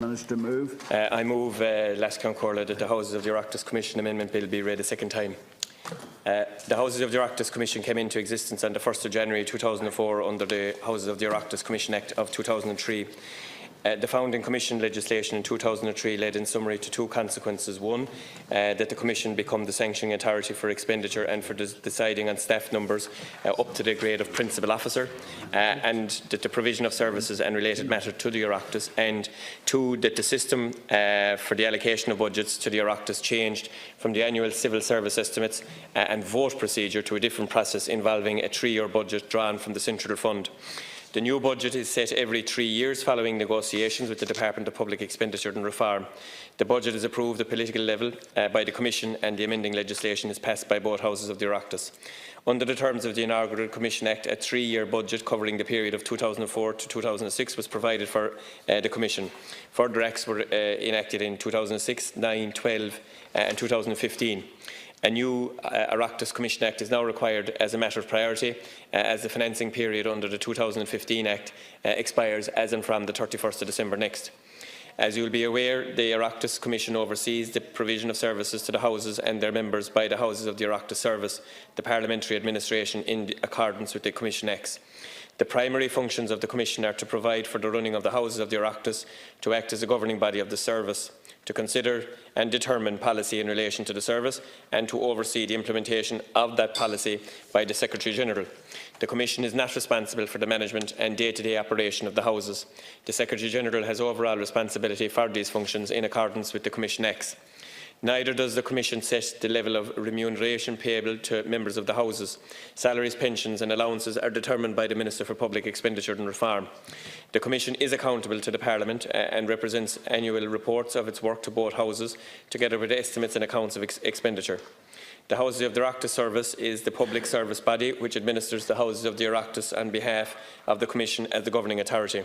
Minister move. I move, Lascan Corla, that the Houses of the Oireachtas Commission Amendment Bill be read a second time. The Houses of the Oireachtas Commission came into existence on the 1st of January 2004 under the Houses of the Oireachtas Commission Act of 2003. The founding Commission legislation in 2003 led in summary to two consequences. One, that the Commission become the sanctioning authority for expenditure and for deciding on staff numbers up to the grade of Principal Officer, and that the provision of services and related matter to the Oireachtas, and two, that the system for the allocation of budgets to the Oireachtas changed from the annual civil service estimates and vote procedure to a different process involving a 3-year budget drawn from the Central Fund. The new budget is set every 3 years following negotiations with the Department of Public Expenditure and Reform. The budget is approved at political level by the Commission, and the amending legislation is passed by both Houses of the Oireachtas. Under the terms of the inaugural Commission Act, a 3-year budget covering the period of 2004 to 2006 was provided for the Commission. Further acts were enacted in 2006, 9, 12 and 2015. A new Oireachtas Commission Act is now required as a matter of priority, as the financing period under the 2015 Act expires as and from the 31st of December next. As you will be aware, the Oireachtas Commission oversees the provision of services to the Houses and their members by the Houses of the Oireachtas Service, the parliamentary administration, in accordance with the Commission Acts. The primary functions of the Commission are to provide for the running of the Houses of the Oireachtas, to act as a governing body of the service, to consider and determine policy in relation to the service, and to oversee the implementation of that policy by the Secretary-General. The Commission is not responsible for the management and day-to-day operation of the Houses. The Secretary-General has overall responsibility for these functions in accordance with the Commission Acts. Neither does the Commission set the level of remuneration payable to members of the Houses. Salaries, pensions and allowances are determined by the Minister for Public Expenditure and Reform. The Commission is accountable to the Parliament and represents annual reports of its work to both Houses, together with estimates and accounts of expenditure. The Houses of the Oireachtas Service is the public service body which administers the Houses of the Oireachtas on behalf of the Commission as the governing authority.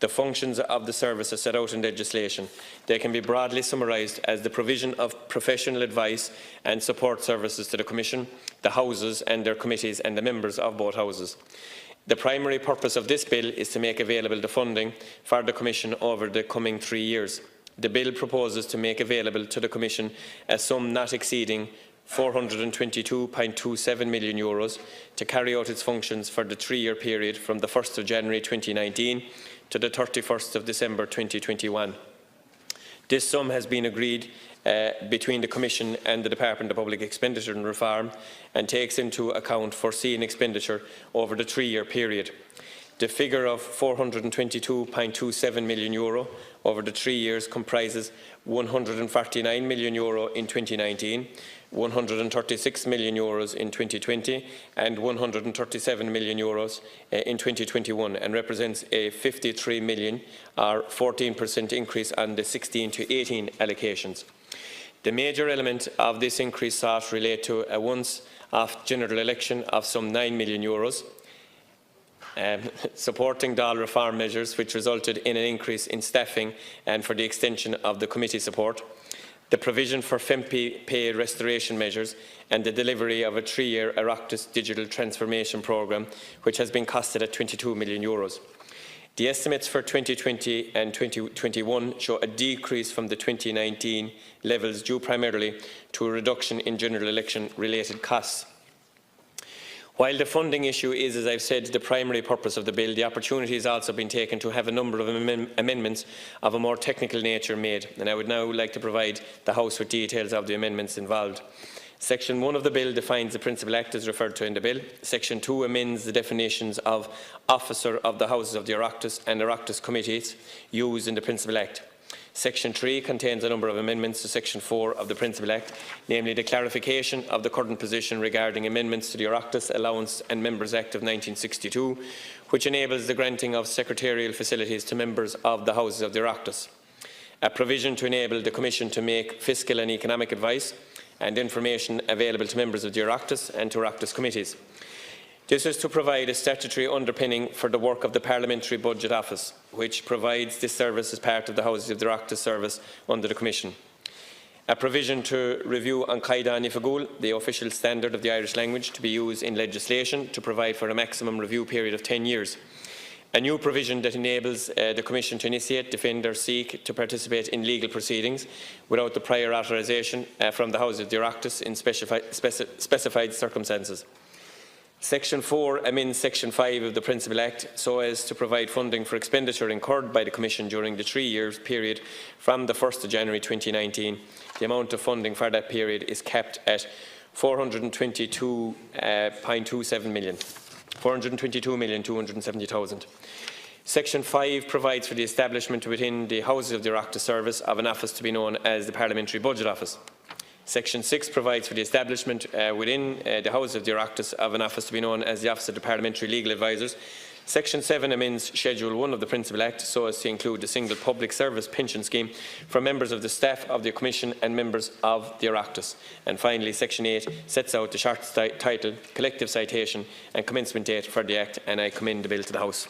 The functions of the service are set out in legislation. They can be broadly summarised as the provision of professional advice and support services to the Commission, the Houses and their committees and the members of both Houses. The primary purpose of this bill is to make available the funding for the Commission over the coming 3 years. The bill proposes to make available to the Commission a sum not exceeding €422.27 million to carry out its functions for the 3-year period from the 1st of January 2019 to the 31st of December 2021. This sum has been agreed between the Commission and the Department of Public Expenditure and Reform, and takes into account foreseen expenditure over the 3-year period. The figure of €422.27 million over the 3 years comprises €149 million in 2019, €136 million in 2020 and €137 million in 2021, and represents a €53 million or 14% increase on the 16 to 18 allocations. The major element of this increase sought relate to a once-off general election of some €9 million, supporting Dáil reform measures which resulted in an increase in staffing and for the extension of the committee support, the provision for FEMP pay restoration measures, and the delivery of a 3-year Oireachtas digital transformation programme which has been costed at €22 million. The estimates for 2020 and 2021 show a decrease from the 2019 levels due primarily to a reduction in general election related costs. While the funding issue is, as I have said, the primary purpose of the bill, the opportunity has also been taken to have a number of amendments of a more technical nature made, and I would now like to provide the House with details of the amendments involved. Section 1 of the bill defines the Principal Act as referred to in the bill. Section 2 amends the definitions of Officer of the Houses of the Oireachtas and Oireachtas committees used in the Principal Act. Section 3 contains a number of amendments to Section 4 of the Principal Act, namely the clarification of the current position regarding amendments to the Oireachtas Allowance and Members Act of 1962, which enables the granting of secretarial facilities to members of the Houses of the Oireachtas. A provision to enable the Commission to make fiscal and economic advice and information available to members of the Oireachtas and to Oireachtas committees. This is to provide a statutory underpinning for the work of the Parliamentary Budget Office, which provides this service as part of the Houses of the Oireachtas Service under the Commission. A provision to review an Qaida Nifagul, the official standard of the Irish language, to be used in legislation to provide for a maximum review period of 10 years. A new provision that enables the Commission to initiate, defend or seek to participate in legal proceedings without the prior authorisation from the House of the Oireachtas in specified circumstances. Section 4 amends Section 5 of the Principal Act so as to provide funding for expenditure incurred by the Commission during the 3-year period from the 1st of January 2019. The amount of funding for that period is capped at $422.27 million. $422,270,000. Section 5 provides for the establishment within the Houses of the Oireachtas service of an office to be known as the Parliamentary Budget Office. Section 6 provides for the establishment within the Houses of the Oireachtas of an office to be known as the Office of the Parliamentary Legal Advisers. Section 7 amends Schedule 1 of the Principal Act so as to include the single public service pension scheme for members of the staff of the Commission and members of the Oireachtas. And finally, Section 8 sets out the short title, collective citation and commencement date for the Act, and I commend the bill to the House.